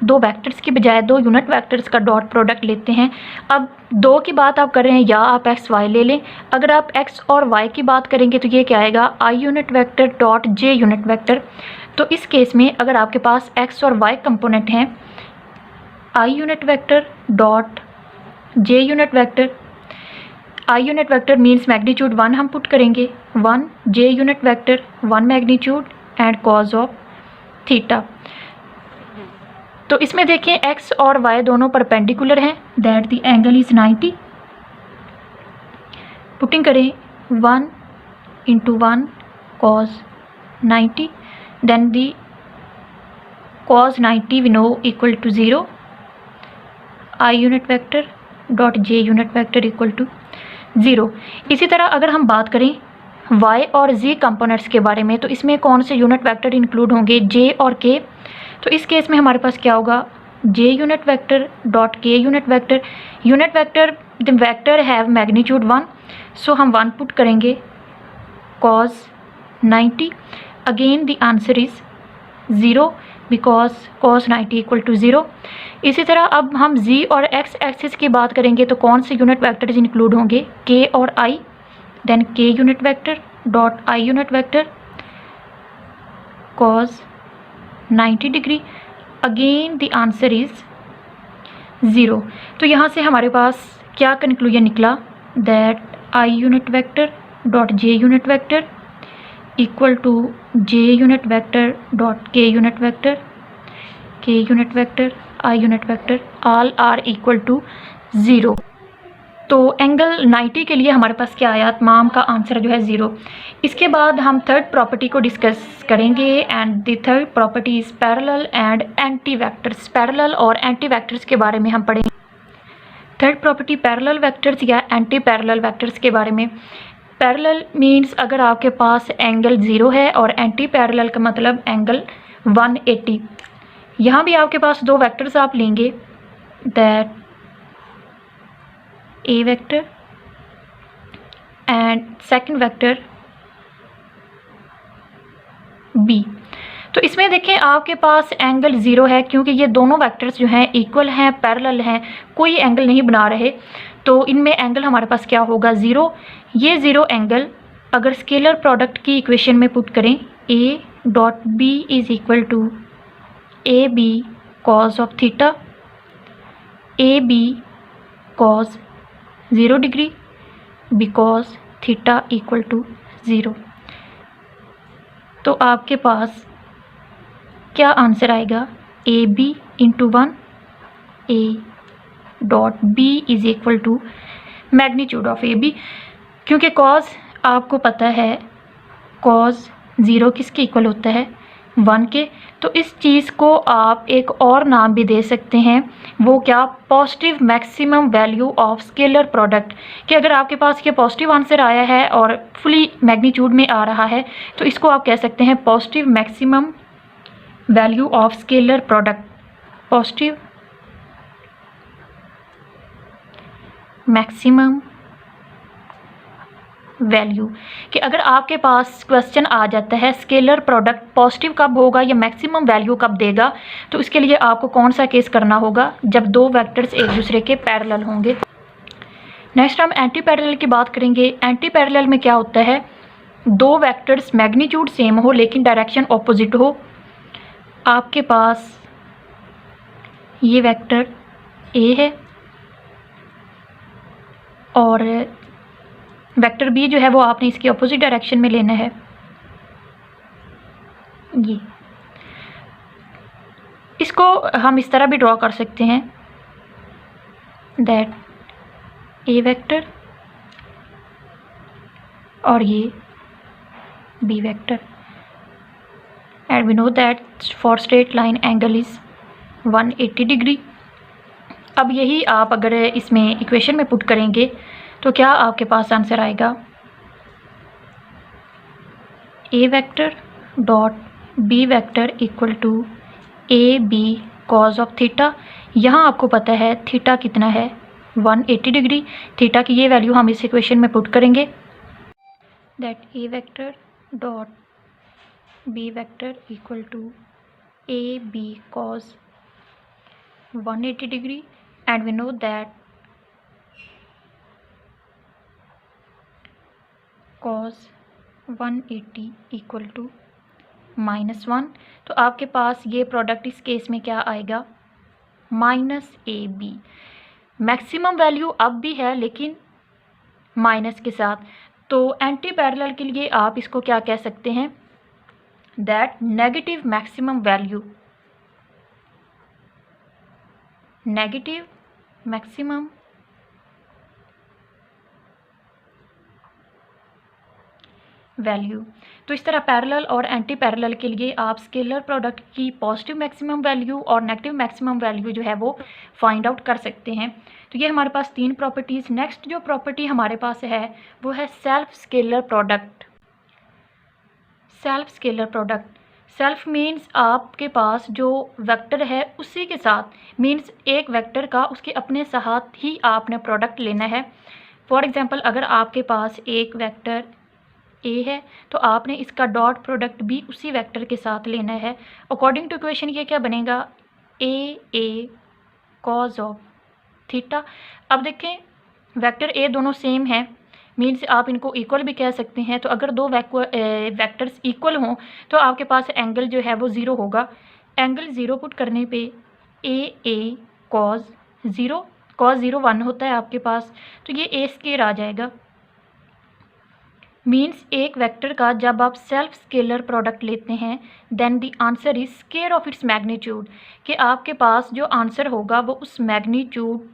S1: दो वेक्टर्स की बजाय दो यूनिट वेक्टर्स का डॉट प्रोडक्ट लेते हैं। अब दो की बात आप कर रहे हैं या आप एक्स वाई ले लें। अगर आप एक्स और वाई की बात करेंगे तो ये क्या आएगा I unit vector dot J unit vector. तो इस केस में अगर आपके पास एक्स और वाई कंपोनेंट हैं, I unit vector dot J unit vector, I unit vector means magnitude 1 हम पुट करेंगे, 1 J unit vector 1 magnitude and cos of theta. तो इसमें देखें एक्स और वाई दोनों परपेंडिकुलर हैं, that the angle is 90। Putting करें 1 into 1 cos 90, then the cos 90 we know equal to 0, I unit vector dot J unit vector equal to 0। इसी तरह अगर हम बात करें y और z कंपोनेंट्स के बारे में, तो इसमें कौन से यूनिट वेक्टर इंक्लूड होंगे j और k। तो इस केस में हमारे पास क्या होगा j unit vector dot k unit vector. Unit vector the vector have magnitude 1, so हम 1 पुट करेंगे cos 90, again the answer is 0 because cos 90 equal to 0। इसी तरह अब हम z और x एक्सिस की बात करेंगे तो कौन से यूनिट वेक्टर्स इंक्लूड होंगे k और i, then k unit vector dot i unit vector cos 90 degree, again the answer is 0। तो यहाँ से हमारे पास क्या कंक्लूजन निकला, that i unit vector dot j unit vector equal to j unit vector dot k unit vector, k unit vector i unit vector all are equal to 0। तो एंगल 90 के लिए हमारे पास क्या आया, तमाम का आंसर जो है 0। इसके बाद हम थर्ड प्रॉपर्टी को डिस्कस करेंगे, and the third property is parallel and anti vectors. Parallel और एंटी वेक्टर्स के बारे में हम पढ़ेंगे। थर्ड प्रॉपर्टी पैरेलल वेक्टर्स या एंटी पैरेलल वेक्टर्स के बारे में। पैरेलल मीन्स अगर आपके पास एंगल 0 है, और एंटी पैरेलल का मतलब एंगल 180। यहाँ भी आपके पास दो वेक्टर्स आप लेंगे, that A vector and second vector B. तो इसमें देखें आपके पास एंगल 0 है, क्योंकि ये दोनों वेक्टर्स जो हैं इक्वल हैं, पैरेलल हैं, कोई एंगल नहीं बना रहे, तो इनमें एंगल हमारे पास क्या होगा 0। ये 0 एंगल अगर स्केलर प्रोडक्ट की इक्वेशन में पुट करें, a dot B is equal to A B cos of theta, A B cos 0 degree because theta equal to 0। तो आपके पास क्या आंसर आएगा, A B into 1 A dot B is equal to magnitude of A B. क्योंकि कॉज आपको पता है कॉज 0 किसके इक्वल होता है 1 के, तो इस चीज़ को आप एक और नाम भी दे सकते हैं, वो क्या, positive maximum value of scalar product. कि अगर आपके पास ये पॉजिटिव आंसर आया है और फुली मैग्नीट्यूड में आ रहा है तो इसको आप कह सकते हैं positive maximum value of scalar product, positive maximum value. कि अगर आपके पास क्वेश्चन आ जाता है स्केलर प्रोडक्ट पॉजिटिव कब होगा या मैक्सिमम वैल्यू कब देगा, तो इसके लिए आपको कौन सा केस करना होगा, जब दो वेक्टर्स एक दूसरे के पैरेलल होंगे। नेक्स्ट हम एंटी पैरेलल की बात करेंगे। एंटी पैरेलल में क्या होता है, दो वेक्टर्स मैग्नीट्यूड सेम हो लेकिन डायरेक्शन ऑपोजिट हो। आपके पास ये वेक्टर ए है और वेक्टर बी जो है वो आपने इसकी अपोजिट डायरेक्शन में लेना है। ये इसको हम इस तरह भी ड्रॉ कर सकते हैं दैट ए वेक्टर और ये B vector, and we know that for straight line angle is 180 degree. अब यही आप अगर इसमें इक्वेशन में पुट करेंगे तो क्या आपके पास आंसर आएगा, A vector dot B vector equal to A B cos of theta. यहाँ आपको पता है थीटा कितना है 180 डिग्री। थीटा की ये वैल्यू हम इस इक्वेशन में पुट करेंगे that A vector dot B vector equal to A B cos 180 degree, and we know that cos 180 equal to -1। तो आपके पास ये प्रोडक्ट इस केस में क्या आएगा, -ab। मैक्सिमम वैल्यू अब भी है लेकिन माइनस के साथ। तो एंटी पैरेलल के लिए आप इसको क्या कह सकते हैं, that negative maximum value, negative maximum value. तो इस तरह पैरेलल और एंटी पैरेलल के लिए आप स्केलर प्रोडक्ट की पॉजिटिव मैक्सिमम वैल्यू और नेगेटिव मैक्सिमम वैल्यू जो है वो फाइंड आउट कर सकते हैं। तो ये हमारे पास तीन प्रॉपर्टीज़। नेक्स्ट जो प्रॉपर्टी हमारे पास है वो है self scalar product. Self scalar product, self means आपके पास जो वेक्टर है उसी के साथ, मीन्स एक वेक्टर का उसके अपने साथ ही आपने प्रोडक्ट लेना है। फॉर एग्जांपल अगर आपके पास एक वेक्टर ए है तो आपने इसका डॉट प्रोडक्ट भी उसी वेक्टर के साथ लेना है। अकॉर्डिंग टू इक्वेशन ये क्या बनेगा, ए कॉज ऑफ थीटा। अब देखें वेक्टर ए दोनों सेम है, मीन्स आप इनको इक्वल भी कह सकते हैं। तो अगर दो वेक्टर्स इक्वल हों तो आपके पास एंगल जो है वो 0 होगा। एंगल 0 पुट करने पे ए कॉज 0, कॉज 0 1 होता है आपके पास, तो ये ए स्केयर आ जाएगा। मीन्स एक वेक्टर का जब आप सेल्फ स्केलर प्रोडक्ट लेते हैं then the answer is square of its magnitude. कि आपके पास जो आंसर होगा वो उस मैग्नीट्यूड,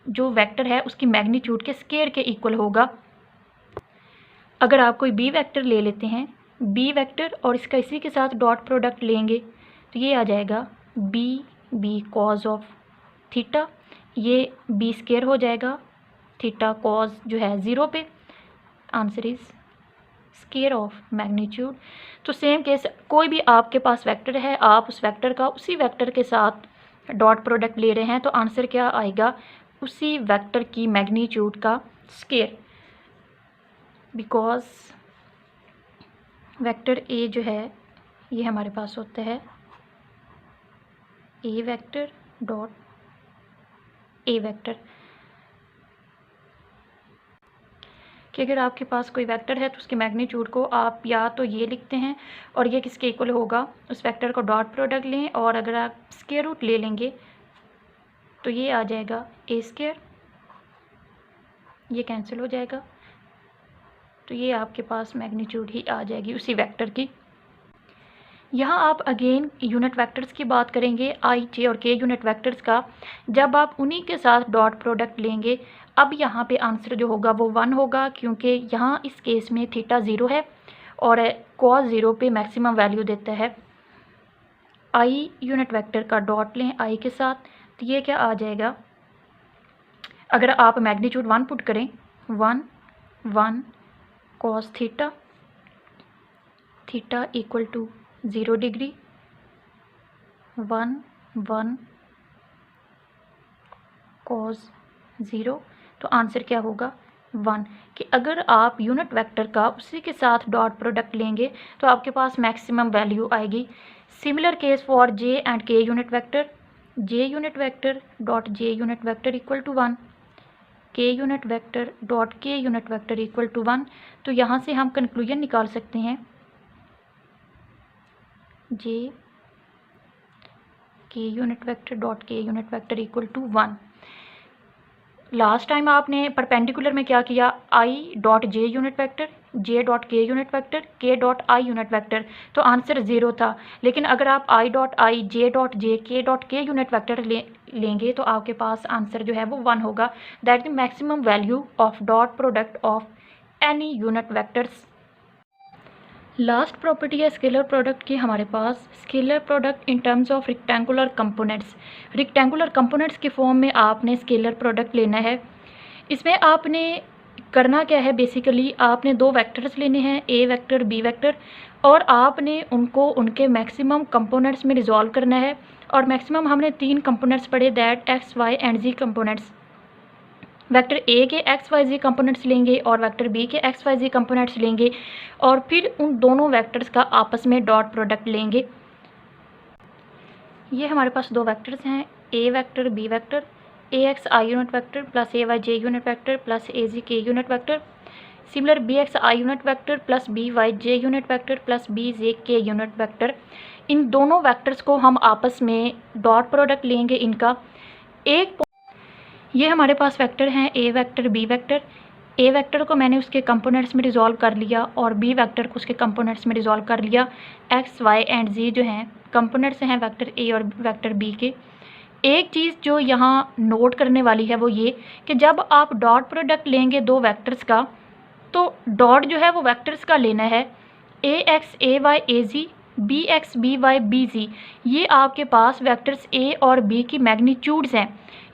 S1: जो वेक्टर है उसकी मैग्नीट्यूड के स्केयर के इक्वल होगा। अगर आप कोई बी वेक्टर ले लेते हैं, बी वेक्टर और इसका इसी के साथ डॉट प्रोडक्ट लेंगे तो ये आ जाएगा बी कॉज ऑफ थीटा। ये बी स्केयर हो जाएगा, थीटा कॉज जो है 0 पे, answer is square of magnitude. तो सेम केस, कोई भी आपके पास वेक्टर है, आप उस वेक्टर का उसी वेक्टर के साथ डॉट प्रोडक्ट ले रहे हैं तो आंसर क्या आएगा, उसी वेक्टर की मैग्नीट्यूड का स्केयर। बिकॉज वेक्टर ए जो है ये हमारे पास होता है ए वेक्टर डॉट ए वेक्टर। कि अगर आपके पास कोई वेक्टर है तो उसके मैग्नीट्यूड को आप या तो ये लिखते हैं और ये किसके इक्वल होगा, उस वेक्टर को डॉट प्रोडक्ट लें और अगर आप स्क्वायर रूट ले लेंगे तो ये आ जाएगा ए स्क्वायर, ये कैंसिल हो जाएगा तो ये आपके पास मैग्नीट्यूड ही आ जाएगी उसी वेक्टर की। यहाँ आप अगेन यूनिट वेक्टर्स की बात करेंगे, आई जे और के यूनिट वेक्टर्स का। जब आप उन्हीं के साथ डॉट प्रोडक्ट लेंगे अब यहाँ पे आंसर जो होगा वो 1 होगा, क्योंकि यहाँ इस केस में थीटा 0 है और cos 0 पे मैक्सिमम वैल्यू देता है। आई यूनिट वेक्टर का डॉट लें आई के साथ, तो ये क्या आ जाएगा, अगर आप मैग्नीट्यूड 1 पुट करें, 1 cos theta, theta equal to 0 degree, 1 cos 0, तो आंसर क्या होगा 1। कि अगर आप यूनिट वेक्टर का उसी के साथ डॉट प्रोडक्ट लेंगे तो आपके पास मैक्सिमम वैल्यू आएगी। Similar case for J and K unit vector, J unit vector dot J unit vector equal to 1, K unit vector dot K unit vector equal to 1। तो यहाँ से हम कंक्लूजन निकाल सकते हैं, J K unit vector dot K unit vector equal to 1। Last time आपने परपेंडिकुलर में क्या किया, I dot J unit vector, J dot K unit vector, K dot I unit vector, तो आंसर 0 था। लेकिन अगर आप आई डॉट आई, जे डॉट जे, के डॉट के यूनिट वेक्टर लेंगे तो आपके पास आंसर जो है वो 1 होगा। That the maximum value of dot product of any unit vectors. Last property है स्केलर प्रोडक्ट की हमारे पास, scalar product in terms of rectangular components. Rectangular components के फॉर्म में आपने स्केलर प्रोडक्ट लेना है। इसमें आपने करना क्या है, बेसिकली आपने दो वेक्टर्स लेने हैं, ए वेक्टर बी वेक्टर, और आपने उनको उनके मैक्सिमम कंपोनेंट्स में रिजॉल्व करना है। और मैक्सिमम हमने 3 कंपोनेंट्स पढ़े, that X Y and Z components. Vector A के एक्स वाई जी कंपोनेंट्स लेंगे और वेक्टर बी के एक्स वाई जी कंपोनेंट्स लेंगे, और फिर उन दोनों वेक्टर्स का आपस में डॉट प्रोडक्ट लेंगे। ये हमारे पास दो वेक्टर्स हैं, A vector B vector, A X I unit vector plus A Y J unit vector plus A Z K unit vector. Similar B X I unit vector plus B Y J unit vector plus B Z K unit vector. इन दोनों वेक्टर्स को हम आपस में डॉट प्रोडक्ट लेंगे इनका। एक ये हमारे पास वेक्टर हैं A vector B vector. A vector को मैंने उसके कंपोनेंट्स में रिजॉल्व कर लिया और बी वेक्टर को उसके कंपोनेंट्स में रिजॉल्व कर लिया। एक्स वाई एंड जी जो हैं कंपोनेंट्स हैं वेक्टर ए और वेक्टर बी के। एक चीज़ जो यहाँ नोट करने वाली है वो ये कि जब आप डॉट प्रोडक्ट लेंगे दो वेक्टर्स का, तो डॉट जो है वो वेक्टर्स का लेना है, A X A Y A Z, B X B Y B Z. ये आपके पास वेक्टर्स ए और बी की मैग्नीट्यूड्स हैं,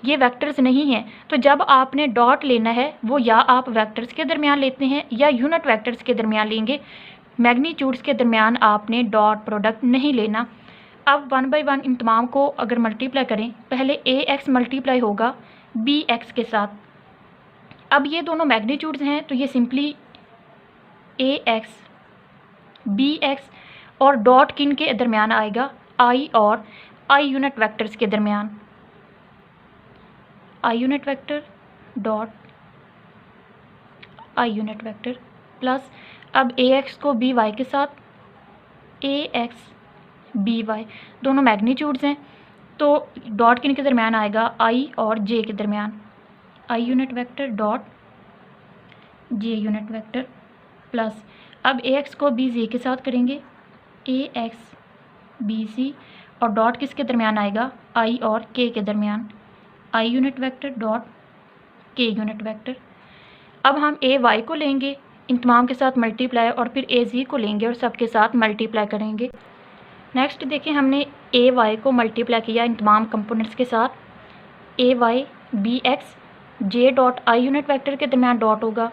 S1: ये वेक्टर्स नहीं हैं। तो जब आपने डॉट लेना है वो या आप वेक्टर्स के दरमियान लेते हैं या यूनिट वेक्टर्स के दरमियान लेंगे, मैग्नीट्यूड्स के दरमियान आपने डॉट प्रोडक्ट नहीं लेना। अब 1 बाय 1 इन तमाम को अगर मल्टीप्लाई करें, पहले ए एक्स मल्टीप्लाई होगा बी एक्स के साथ। अब ये दोनों मैग्नीट्यूड्स हैं तो ये सिंपली ए एक्स बी एक्स और डॉट किन के दरमियान आएगा, आई और आई यूनिट वेक्टर्स के दरमियान, आई unit vector dot I unit vector plus अब ए एक्स को बी वाई के साथ, ए एक्स बी वाई दोनों मैग्नीट्यूड्स हैं तो डॉट किन के दरमियान आएगा, आई और जे के दरमियान, आई unit vector dot J unit vector plus अब ए एक्स को बी जी के साथ करेंगे, ए एक्स बी सी और डॉट किसके दरमियान आएगा, आई और के के दरमियान, आई unit vector dot K unit vector. अब हम ए वाई को लेंगे इन तमाम के साथ मल्टीप्लाई और फिर ए जी को लेंगे और सबके साथ मल्टीप्लाई करेंगे। नेक्स्ट देखें, हमने ए वाई को मल्टीप्लाई किया इन तमाम कंपोनेंट्स के साथ, A Y B X J dot I unit vector के दरमियान डॉट होगा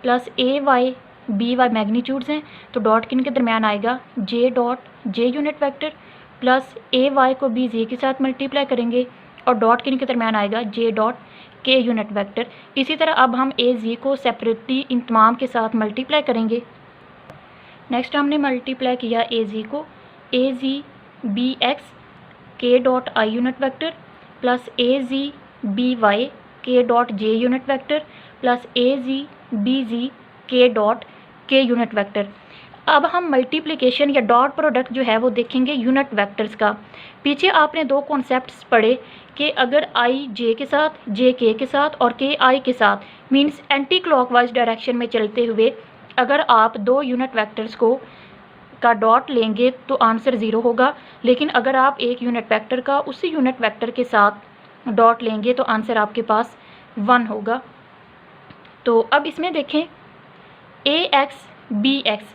S1: plus A Y B Y magnitudes हैं तो डॉट किन के दरमियान आएगा, J dot J unit vector plus A Y को बी जी के साथ मल्टीप्लाई करेंगे और डॉट किन के दरमियान आएगा, J dot K unit vector. इसी तरह अब हम ए जी को सेपरेटली इन तमाम के साथ मल्टीप्लाई करेंगे। नेक्स्ट हमने मल्टीप्लाई किया ए जी को, ए जी बी एक्स के dot I unit vector plus A Z B Y के dot J unit vector plus A Z B Z के डॉट के यूनिट वेक्टर। अब हम मल्टीप्लिकेशन या डॉट प्रोडक्ट जो है वो देखेंगे यूनिट वेक्टर्स का। पीछे आपने दो कॉन्सेप्ट्स पढ़े कि अगर आई जे के साथ, जे के साथ और के आई के साथ मींस एंटी क्लॉकवाइज डायरेक्शन में चलते हुए अगर आप दो यूनिट वेक्टर्स को का डॉट लेंगे तो आंसर 0 होगा। लेकिन अगर आप एक यूनिट वेक्टर का उसी यूनिट वेक्टर के साथ डॉट लेंगे तो आंसर आपके पास 1 होगा। तो अब इसमें देखें A X B X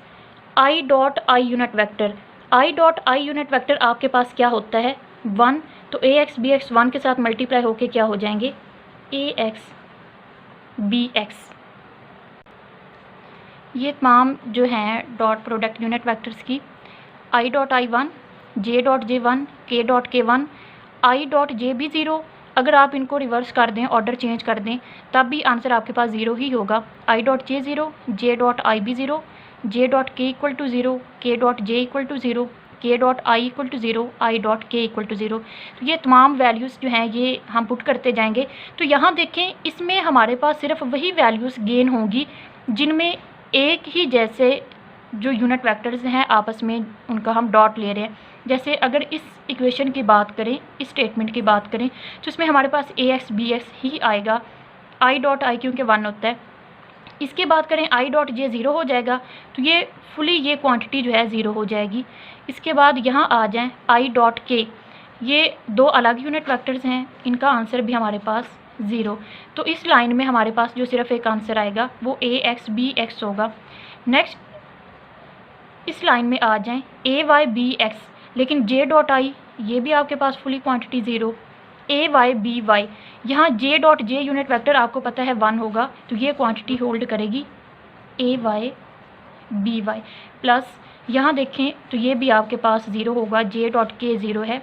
S1: I dot I unit vector, I dot I unit vector आपके पास क्या होता है 1, तो ए एक्स बी एक्स 1 के साथ मल्टीप्लाई होके क्या हो जाएंगे ए एक्स बी एक्स। ये तमाम जो हैं डॉट प्रोडक्ट यूनिट वेक्टर्स की आई डॉट आई 1, जे डॉट जे 1, के डॉट के 1, आई डॉट जे भी 0। अगर आप इनको रिवर्स कर दें, ऑर्डर चेंज कर दें, तब भी आंसर आपके पास 0 ही होगा। आई dot J 0, J dot I भी 0, J dot K equal to 0, K dot J equal to 0, K dot I equal to 0, I dot K equal to 0। तो ये तमाम वैल्यूज़ जो हैं ये हम पुट करते जाएंगे। तो यहाँ देखें इसमें हमारे पास सिर्फ वही वैल्यूज़ गेन होंगी जिनमें एक ही जैसे जो यूनिट वेक्टर्स हैं आपस में उनका हम डॉट ले रहे हैं। जैसे अगर इस इक्वेशन की बात करें, इस स्टेटमेंट की बात करें, तो इसमें हमारे पास ए एक्स बी एक्स ही आएगा, आई डॉट आई क्योंकि 1 होता है। इसके बात करें आई डॉट जे 0 हो जाएगा, तो ये फुली ये क्वांटिटी जो है 0 हो जाएगी। इसके बाद यहाँ आ जाएं आई डॉट के, ये 2 अलग यूनिट वेक्टर्स हैं, इनका आंसर भी हमारे पास 0। तो इस लाइन में हमारे पास जो सिर्फ एक आंसर आएगा वो ए एक्स बी एक्स होगा। नेक्स्ट इस लाइन में आ जाएं ए वाई बी एक्स, लेकिन जे डॉट आई ये भी आपके पास फुली क्वांटिटी 0, ए वाई बी वाई, यहाँ जे डॉट जे यूनिट वेक्टर आपको पता है 1 होगा, तो ये क्वांटिटी होल्ड करेगी ए वाई बी वाई। प्लस यहाँ देखें तो ये भी आपके पास 0 होगा, जे डॉट के 0 है।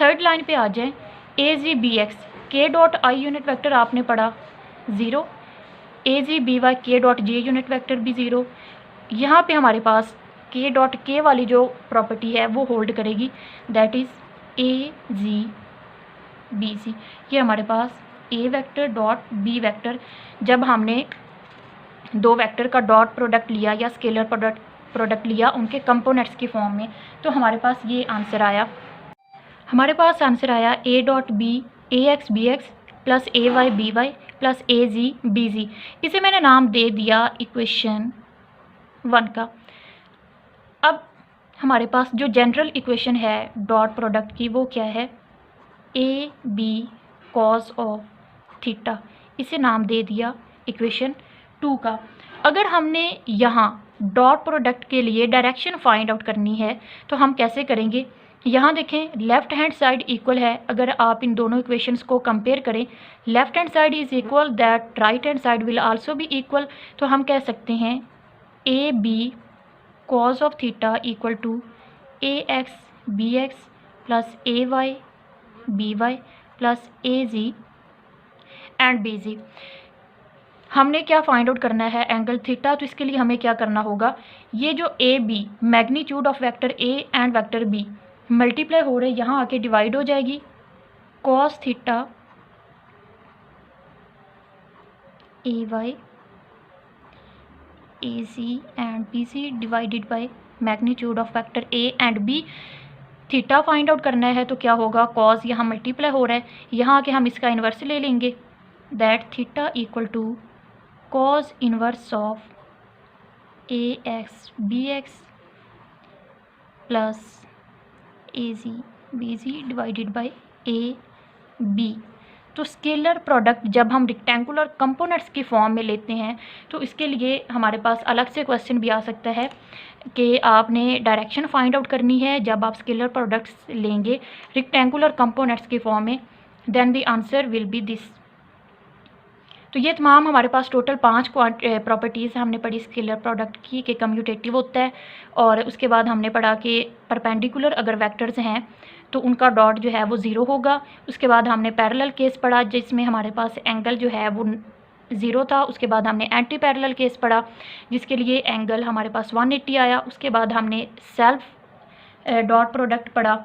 S1: थर्ड लाइन पे आ जाएं ए जी बी एक्स, के डॉट आई यूनिट वेक्टर आपने पढ़ा 0, ए जी बी वाई के डॉट जे यूनिट वेक्टर भी 0। यहाँ पे हमारे पास के डॉट के वाली जो प्रॉपर्टी है वो होल्ड करेगी, that is A Z B C. ये हमारे पास A vector dot B vector, जब हमने 2 वेक्टर का डॉट प्रोडक्ट लिया या स्केलर प्रोडक्ट लिया उनके कंपोनेंट्स की फॉर्म में, तो हमारे पास ये आंसर आया। हमारे पास आंसर आया A dot B A X B X plus A Y B Y plus A Z B Z. इसे मैंने नाम दे दिया इक्वेशन 1 का। अब हमारे पास जो जनरल इक्वेशन है डॉट प्रोडक्ट की वो क्या है A B cos of theta, इसे नाम दे दिया इक्वेशन 2 का। अगर हमने यहाँ डॉट प्रोडक्ट के लिए डायरेक्शन फाइंड आउट करनी है तो हम कैसे करेंगे, यहाँ देखें लेफ़्ट हैंड साइड इक्वल है। अगर आप इन दोनों इक्वेशंस को कंपेयर करें, left hand side is equal that right hand side will also be equal, तो हम कह सकते हैं A B cos of theta equal to A X B X plus A Y B Y plus A Z and B Z. हमने क्या फाइंड आउट करना है एंगल थीटा, तो इसके लिए हमें क्या करना होगा, ये जो A B magnitude of vector A and vector B multiply हो रहे यहाँ आके डिवाइड हो जाएगी, cos theta A Y A C and B C divided by magnitude of vector A and B. थीटा फाइंड आउट करना है तो क्या होगा, कॉस यहाँ मल्टीप्लाई हो रहा है, यहाँ आके हम इसका इन्वर्स ले लेंगे, that theta equal to cos inverse of A X B X plus A Z B Z divided by A B. तो स्केलर प्रोडक्ट जब हम रेक्टेंगुलर कंपोनेंट्स की फॉर्म में लेते हैं तो इसके लिए हमारे पास अलग से क्वेश्चन भी आ सकता है कि आपने डायरेक्शन फाइंड आउट करनी है जब आप स्केलर प्रोडक्ट्स लेंगे रेक्टेंगुलर कंपोनेंट्स की फॉर्म में, then the answer will be this. तो ये तमाम हमारे पास टोटल 5 प्रॉपर्टीज़ हमने पढ़ी स्केलर प्रोडक्ट की कि कम्यूटेटिव होता है, और उसके बाद हमने पढ़ा कि परपेंडिकुलर अगर वेक्टर्स हैं तो उनका डॉट जो है वो 0 होगा। उसके बाद हमने पैरेलल केस पढ़ा जिसमें हमारे पास एंगल जो है वो 0 था। उसके बाद हमने एंटी पैरेलल केस पढ़ा जिसके लिए एंगल हमारे पास 180 आया। उसके बाद हमने सेल्फ डॉट प्रोडक्ट पढ़ा,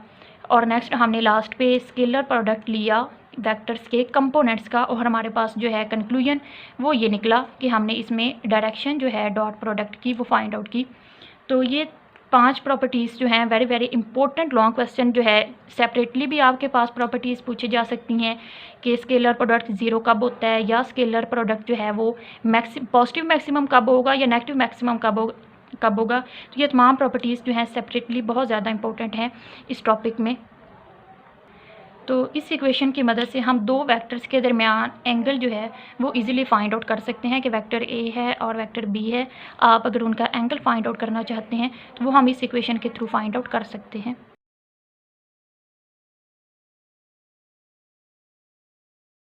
S1: और नेक्स्ट हमने लास्ट पे स्केलर प्रोडक्ट लिया वेक्टर्स के कंपोनेंट्स का, और हमारे पास जो है कंक्लूजन वो ये निकला कि हमने इसमें डायरेक्शन जो है डॉट प्रोडक्ट की वो फाइंड आउट की। तो ये 5 प्रॉपर्टीज़ जो हैं very very important long question जो है सेपरेटली भी आपके पास प्रॉपर्टीज़ पूछे जा सकती हैं कि स्केलर प्रोडक्ट 0 कब होता है, या स्केलर प्रोडक्ट जो है वो पॉजिटिव मैक्सिमम कब होगा या नेगेटिव मैक्सिमम कब होगा। तो ये तमाम प्रॉपर्टीज़ जो हैं सेपरेटली बहुत ज़्यादा इंपॉर्टेंट हैं इस टॉपिक में। तो इस इक्वेशन की मदद से हम दो वेक्टर्स के दरमियान एंगल जो है वो इजीली फाइंड आउट कर सकते हैं कि वेक्टर ए है और वेक्टर बी है। आप अगर उनका एंगल फाइंड आउट करना चाहते हैं तो वो हम इस इक्वेशन के थ्रू फाइंड आउट कर सकते हैं।